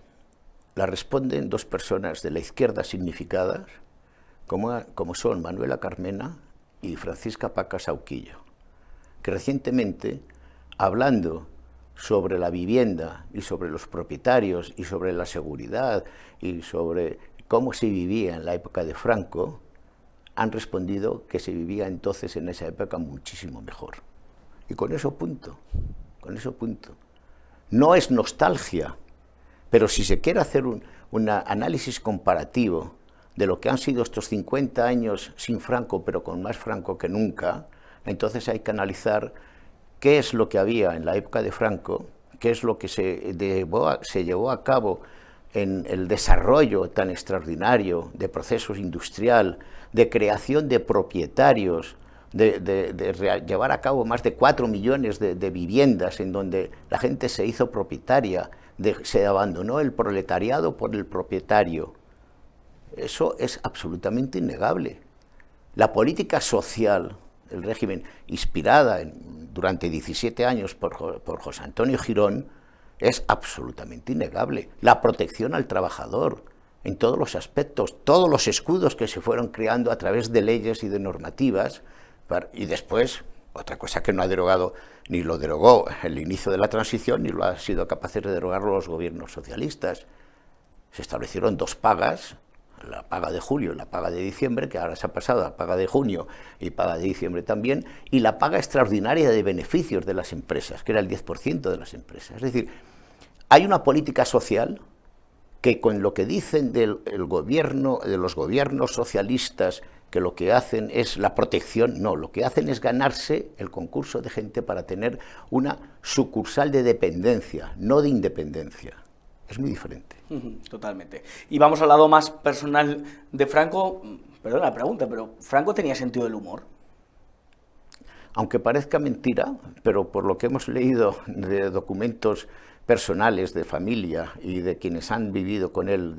la responden dos personas de la izquierda significadas, como son Manuela Carmena y Francisca Paca Sauquillo, que recientemente, hablando sobre la vivienda y sobre los propietarios y sobre la seguridad y sobre cómo se vivía en la época de Franco, han respondido que se vivía entonces en esa época muchísimo mejor. Y con eso punto, con eso punto. No es nostalgia, pero si se quiere hacer un análisis comparativo de lo que han sido estos 50 años sin Franco, pero con más Franco que nunca, entonces hay que analizar qué es lo que había en la época de Franco, qué es lo que se llevó a cabo en el desarrollo tan extraordinario de procesos industrial, de creación de propietarios, de llevar a cabo más de 4 millones de viviendas en donde la gente se hizo propietaria, se abandonó el proletariado por el propietario. Eso es absolutamente innegable. La política social, el régimen, inspirada durante 17 años por José Antonio Girón, es absolutamente innegable. La protección al trabajador, en todos los aspectos, todos los escudos que se fueron creando a través de leyes y de normativas, y después, otra cosa que no ha derogado, ni lo derogó el inicio de la transición, ni lo han sido capaces de derogarlo los gobiernos socialistas. Se establecieron 2 pagas, la paga de julio y la paga de diciembre, que ahora se ha pasado a paga de junio y paga de diciembre también, y la paga extraordinaria de beneficios de las empresas, que era el 10% de las empresas. Es decir, hay una política social que con lo que dicen del gobierno, de los gobiernos socialistas, que lo que hacen es la protección, no, lo que hacen es ganarse el concurso de gente para tener una sucursal de dependencia, no de independencia. Es muy diferente. Totalmente. Y vamos al lado más personal de Franco. Perdona la pregunta, pero ¿Franco tenía sentido del humor? Aunque parezca mentira, pero por lo que hemos leído de documentos personales de familia y de quienes han vivido con él,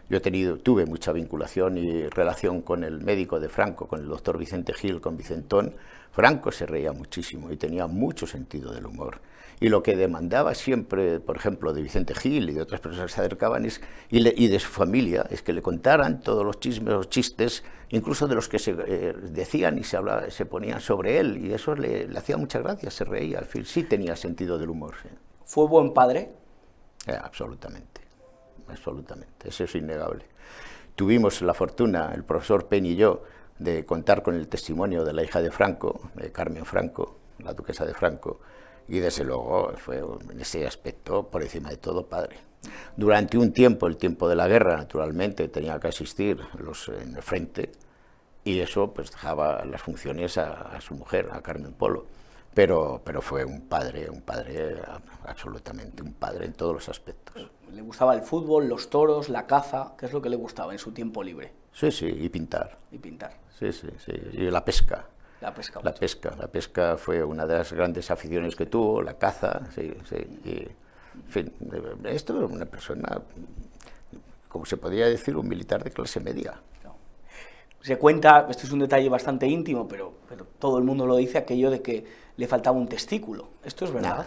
yo tuve mucha vinculación y relación con el médico de Franco, con el doctor Vicente Gil, con Vicentón. Franco se reía muchísimo y tenía mucho sentido del humor. Y lo que demandaba siempre, por ejemplo, de Vicente Gil y de otras personas que se acercaban y de su familia, es que le contaran todos los chismes, los chistes, incluso de los que se decían y se ponían sobre él, y eso le hacía mucha gracia, se reía, al fin, sí tenía sentido del humor. Sí. ¿Fue buen padre? Absolutamente, absolutamente, eso es innegable. Tuvimos la fortuna, el profesor Pen y yo, de contar con el testimonio de la hija de Franco, de Carmen Franco, la duquesa de Franco, y desde luego fue en ese aspecto, por encima de todo, padre. Durante un tiempo, el tiempo de la guerra, naturalmente, tenía que asistir en el frente, y eso pues dejaba las funciones a su mujer, a Carmen Polo. Pero fue un padre absolutamente, un padre en todos los aspectos. ¿Le gustaba el fútbol, los toros, la caza? ¿Qué es lo que le gustaba en su tiempo libre? Sí, sí, y pintar. Y pintar. Sí, sí, sí, y la pesca. La pesca. La pesca fue una de las grandes aficiones que tuvo, la caza, sí, sí. Y, en fin, esto era una persona, como se podría decir, un militar de clase media. Se cuenta, esto es un detalle bastante íntimo, pero todo el mundo lo dice, aquello de que le faltaba un testículo. ¿Esto es verdad?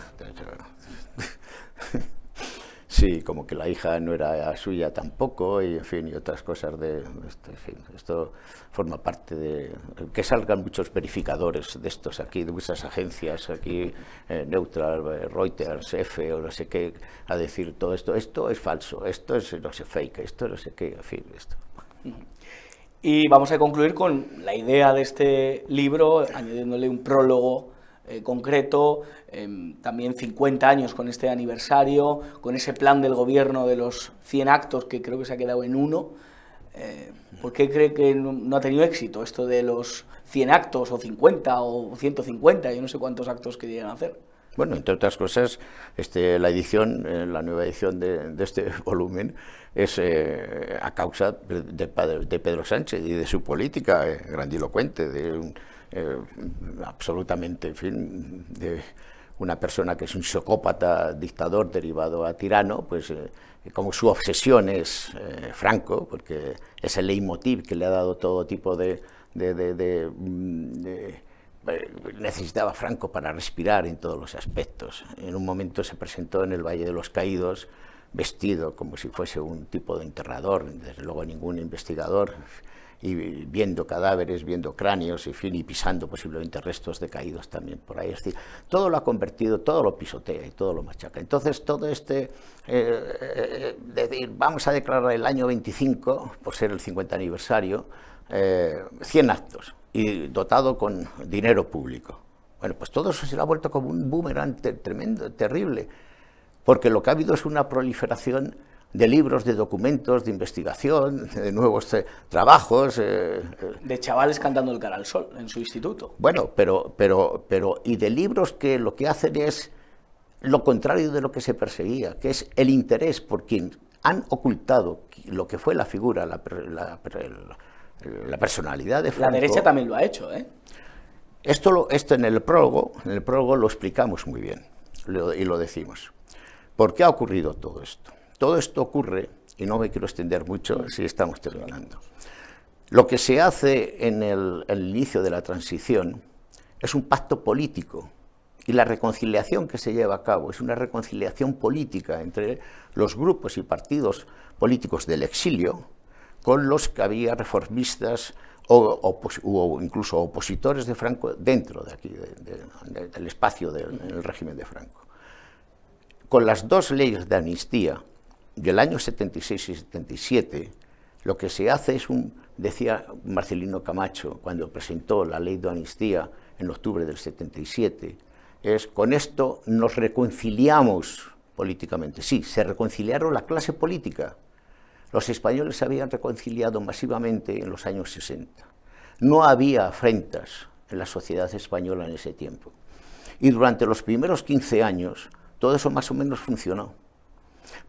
Sí, como que la hija no era suya tampoco, y en fin, y otras cosas de esto, en fin, esto forma parte de que salgan muchos verificadores de estos aquí, de muchas agencias aquí, Neutral, Reuters, EFE o no sé qué, a decir todo esto es falso, esto es no sé fake, esto no sé qué, en fin, esto. Y vamos a concluir con la idea de este libro, añadiéndole un prólogo concreto, también 50 años con este aniversario, con ese plan del gobierno de los 100 actos que creo que se ha quedado en 1. ¿Por qué cree que no ha tenido éxito esto de los 100 actos, o 50, o 150, yo no sé cuántos actos que llegan a hacer? Bueno, entre otras cosas, la edición, la nueva edición de este volumen es a causa de Pedro Sánchez y de su política grandilocuente, absolutamente, en fin, de una persona que es un psicópata dictador derivado a tirano, pues como su obsesión es Franco, porque es el leitmotiv que le ha dado todo tipo necesitaba Franco para respirar en todos los aspectos. En un momento se presentó en el Valle de los Caídos vestido como si fuese un tipo de enterrador, desde luego ningún investigador, y viendo cadáveres, viendo cráneos, en fin, y pisando posiblemente restos de caídos también por ahí. Es decir, todo lo ha convertido, todo lo pisotea y todo lo machaca. Entonces, todo decir, vamos a declarar el año 25, por ser el 50 aniversario, 100 actos, y dotado con dinero público. Bueno, pues todo eso se le ha vuelto como un boomerang tremendo, terrible, porque lo que ha habido es una proliferación de libros, de documentos, de investigación, de nuevos trabajos. De chavales cantando el cara al sol en su instituto. Bueno, y de libros que lo que hacen es lo contrario de lo que se perseguía, que es el interés por quien han ocultado lo que fue la figura, la personalidad de Franco. La derecha también lo ha hecho, ¿eh? Esto en el prólogo lo explicamos muy bien y lo decimos. ¿Por qué ha ocurrido todo esto? Todo esto ocurre, y no me quiero extender mucho si estamos terminando. Lo que se hace en el inicio de la transición es un pacto político, y la reconciliación que se lleva a cabo es una reconciliación política entre los grupos y partidos políticos del exilio con los que había reformistas o incluso opositores de Franco dentro de aquí, del espacio del régimen de Franco. Con las dos leyes de amnistía del año 76 y 77, lo que se hace es decía Marcelino Camacho cuando presentó la ley de amnistía en octubre del 77, con esto nos reconciliamos políticamente. Sí, se reconciliaron la clase política. Los españoles se habían reconciliado masivamente en los años 60. No había afrentas en la sociedad española en ese tiempo. Y durante los primeros 15 años todo eso más o menos funcionó.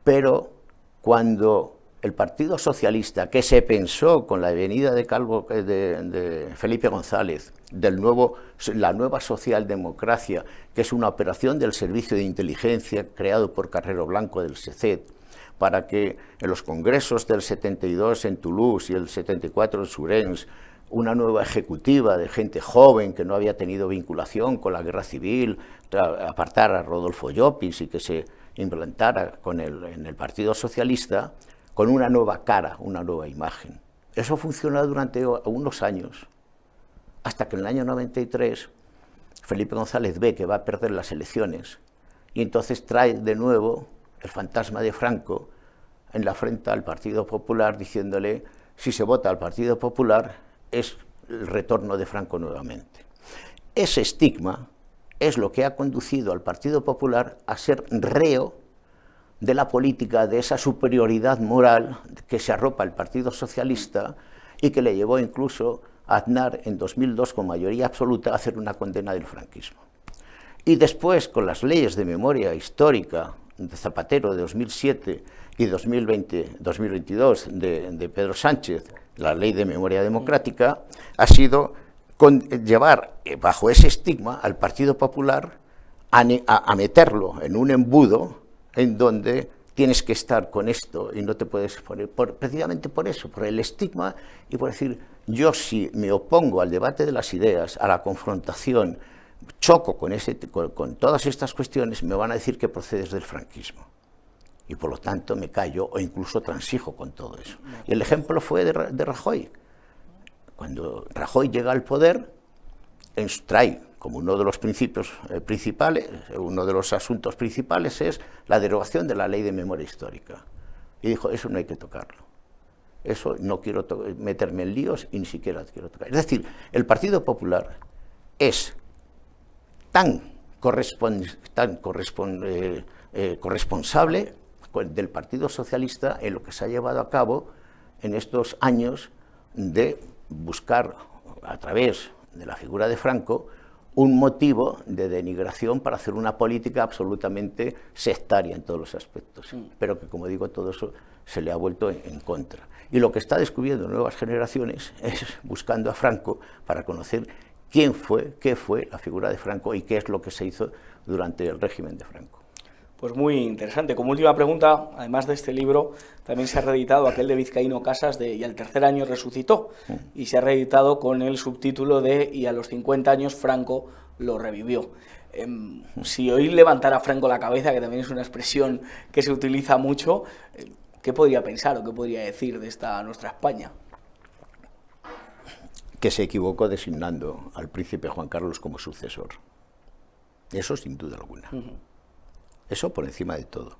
Pero cuando el Partido Socialista, que se pensó con la venida de Felipe González, la nueva socialdemocracia, que es una operación del Servicio de Inteligencia creado por Carrero Blanco del SECET, para que en los congresos del 72 en Toulouse y el 74 en Surens, una nueva ejecutiva de gente joven que no había tenido vinculación con la guerra civil, apartara a Rodolfo Llopis y que se implantara en el Partido Socialista con una nueva cara, una nueva imagen. Eso funcionó durante unos años, hasta que en el año 93 Felipe González ve que va a perder las elecciones y entonces trae de nuevo el fantasma de Franco en la frente al Partido Popular, diciéndole, si se vota al Partido Popular, es el retorno de Franco nuevamente. Ese estigma es lo que ha conducido al Partido Popular a ser reo de la política, de esa superioridad moral que se arropa el Partido Socialista y que le llevó incluso a Aznar en 2002 con mayoría absoluta a hacer una condena del franquismo. Y después, con las leyes de memoria histórica de Zapatero de 2007 y 2022 de Pedro Sánchez, la ley de memoria democrática, ha sido llevar bajo ese estigma al Partido Popular a meterlo en un embudo en donde tienes que estar con esto y no te puedes poner, precisamente por eso, por el estigma y por decir, yo si me opongo al debate de las ideas, a la confrontación, choco con todas estas cuestiones, me van a decir que procedes del franquismo. Y por lo tanto me callo o incluso transijo con todo eso. Y el ejemplo fue de Rajoy. Cuando Rajoy llega al poder, trae como uno de los principios principales, uno de los asuntos principales es la derogación de la ley de memoria histórica. Y dijo, eso no hay que tocarlo. Eso no quiero meterme en líos y ni siquiera quiero tocar. Es decir, el Partido Popular es tan corresponsable del Partido Socialista en lo que se ha llevado a cabo en estos años de buscar, a través de la figura de Franco, un motivo de denigración para hacer una política absolutamente sectaria en todos los aspectos, pero que, como digo, todo eso se le ha vuelto en contra. Y lo que está descubriendo nuevas generaciones es buscando a Franco para conocer quién fue, qué fue la figura de Franco y qué es lo que se hizo durante el régimen de Franco. Pues muy interesante. Como última pregunta, además de este libro, también se ha reeditado aquel de Vizcaíno Casas de Y al tercer año resucitó, y se ha reeditado con el subtítulo de Y a los 50 años Franco lo revivió. Si hoy levantara a Franco la cabeza, que también es una expresión que se utiliza mucho, ¿qué podría pensar o qué podría decir de esta nuestra España? que se equivocó designando al príncipe Juan Carlos como sucesor. Eso sin duda alguna. Eso por encima de todo.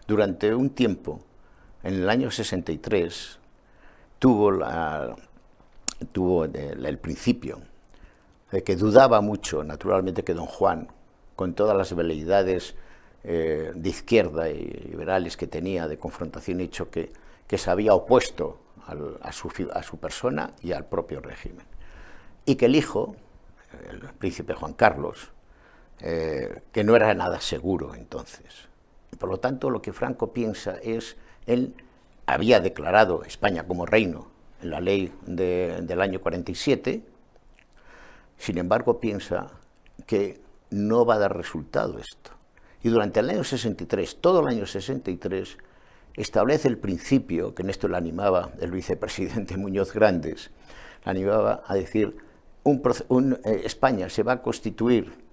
Durante un tiempo, en el año 63, tuvo el principio de que dudaba mucho, naturalmente, que don Juan, con todas las veleidades de izquierda y liberales que tenía de confrontación y choque, que se había opuesto a su persona y al propio régimen. Y que el hijo, el príncipe Juan Carlos, que no era nada seguro entonces. Y por lo tanto, lo que Franco piensa es, él había declarado España como reino en la ley del año 47, sin embargo piensa que no va a dar resultado esto. Y durante el año 63, todo el año 63, establece el principio, que en esto le animaba el vicepresidente Muñoz Grandes, le animaba a decir, España se va a constituir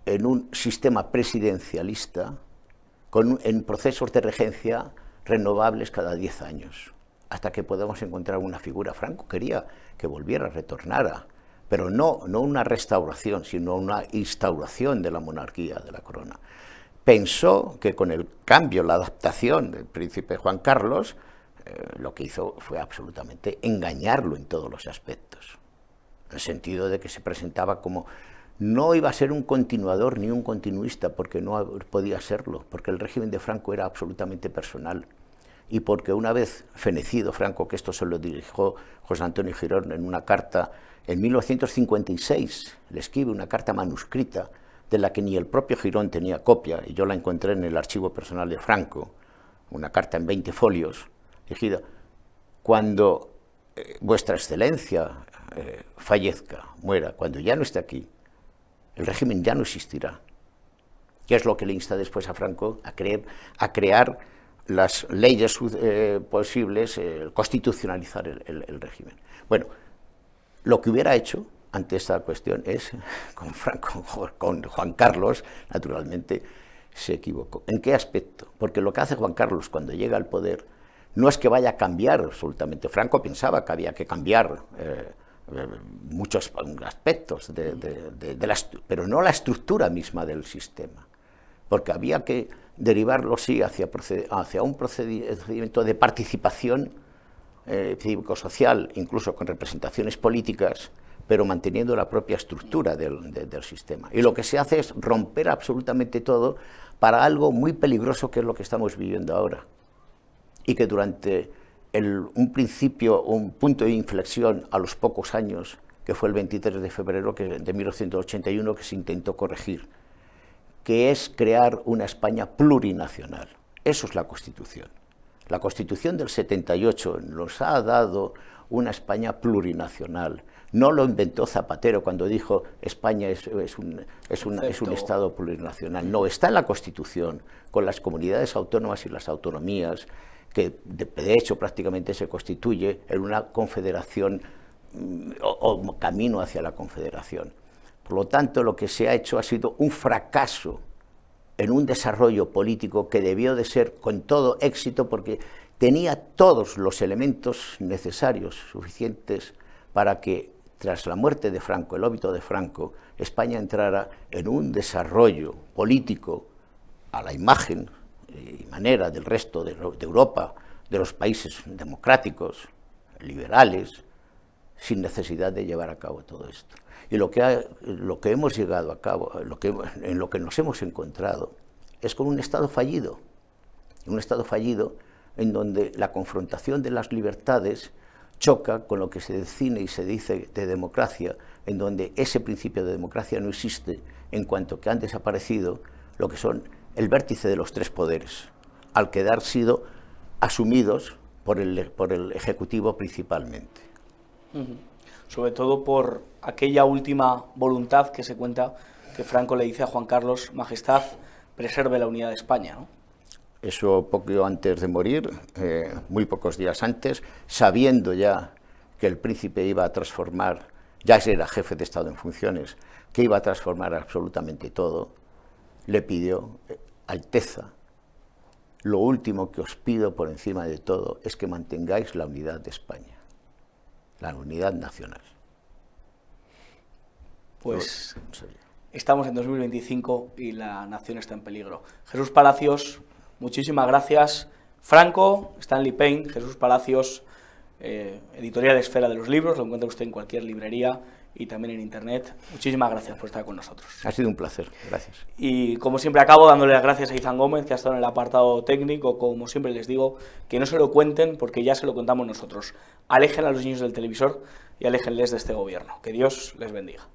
en un sistema presidencialista en procesos de regencia renovables cada 10 años, hasta que podamos encontrar una figura. Franco quería que volviera, retornara, pero no una restauración, sino una instauración de la monarquía, de la corona. Pensó que con el cambio, la adaptación del príncipe Juan Carlos, lo que hizo fue absolutamente engañarlo en todos los aspectos, en el sentido de que se presentaba como no iba a ser un continuador ni un continuista, porque no podía serlo, porque el régimen de Franco era absolutamente personal, y porque una vez fenecido Franco, que esto se lo dirigió José Antonio Girón en una carta, en 1956 le escribe una carta manuscrita, de la que ni el propio Girón tenía copia, y yo la encontré en el archivo personal de Franco, una carta en 20 folios, dirigida, cuando vuestra excelencia fallezca, muera, cuando ya no esté aquí, el régimen ya no existirá. ¿Qué es lo que le insta después a Franco? A crear las leyes posibles, constitucionalizar el régimen. Bueno, lo que hubiera hecho ante esta cuestión es, con Juan Carlos, naturalmente, se equivocó. ¿En qué aspecto? Porque lo que hace Juan Carlos cuando llega al poder no es que vaya a cambiar absolutamente. Franco pensaba que había que cambiar muchos aspectos, pero no la estructura misma del sistema, porque había que derivarlo, sí, hacia un procedimiento de participación cívico-social, incluso con representaciones políticas, pero manteniendo la propia estructura del sistema. Y lo que se hace es romper absolutamente todo para algo muy peligroso, que es lo que estamos viviendo ahora, y que durante un principio, un punto de inflexión a los pocos años, que fue el 23 de febrero de 1981, que se intentó corregir, que es crear una España plurinacional. Eso es la Constitución. La Constitución del 78 nos ha dado una España plurinacional. No lo inventó Zapatero cuando dijo España es un Estado plurinacional. No, está en la Constitución, con las comunidades autónomas y las autonomías, que de hecho prácticamente se constituye en una confederación o camino hacia la confederación. Por lo tanto, lo que se ha hecho ha sido un fracaso en un desarrollo político que debió de ser con todo éxito, porque tenía todos los elementos necesarios, suficientes, para que tras la muerte de Franco, el óbito de Franco, España entrara en un desarrollo político a la imagen y manera del resto de Europa, de los países democráticos, liberales, sin necesidad de llevar a cabo todo esto. Y lo que hemos llegado a cabo, en lo que nos hemos encontrado, es con un Estado fallido en donde la confrontación de las libertades choca con lo que se define y se dice de democracia, en donde ese principio de democracia no existe, en cuanto que han desaparecido lo que son el vértice de los tres poderes, al quedar sido asumidos por el Ejecutivo principalmente. Sobre todo por aquella última voluntad que se cuenta que Franco le dice a Juan Carlos: Majestad, preserve la unidad de España, ¿no? Eso poco antes de morir, muy pocos días antes, sabiendo ya que el príncipe iba a transformar, ya era jefe de Estado en funciones, que iba a transformar absolutamente todo, le pidió: Alteza, lo último que os pido por encima de todo es que mantengáis la unidad de España, la unidad nacional. pues Sí. estamos en 2025 y la nación está en peligro. Jesús Palacios, muchísimas gracias. Franco, Stanley Payne, Jesús Palacios, editorial Esfera de los Libros, lo encuentra usted en cualquier librería y también en internet. Muchísimas gracias por estar con nosotros. Ha sido un placer, gracias. Y como siempre acabo dándole las gracias a Izan Gómez, que ha estado en el apartado técnico. Como siempre les digo, que no se lo cuenten porque ya se lo contamos nosotros. Alejen a los niños del televisor y aléjenles de este gobierno. Que Dios les bendiga.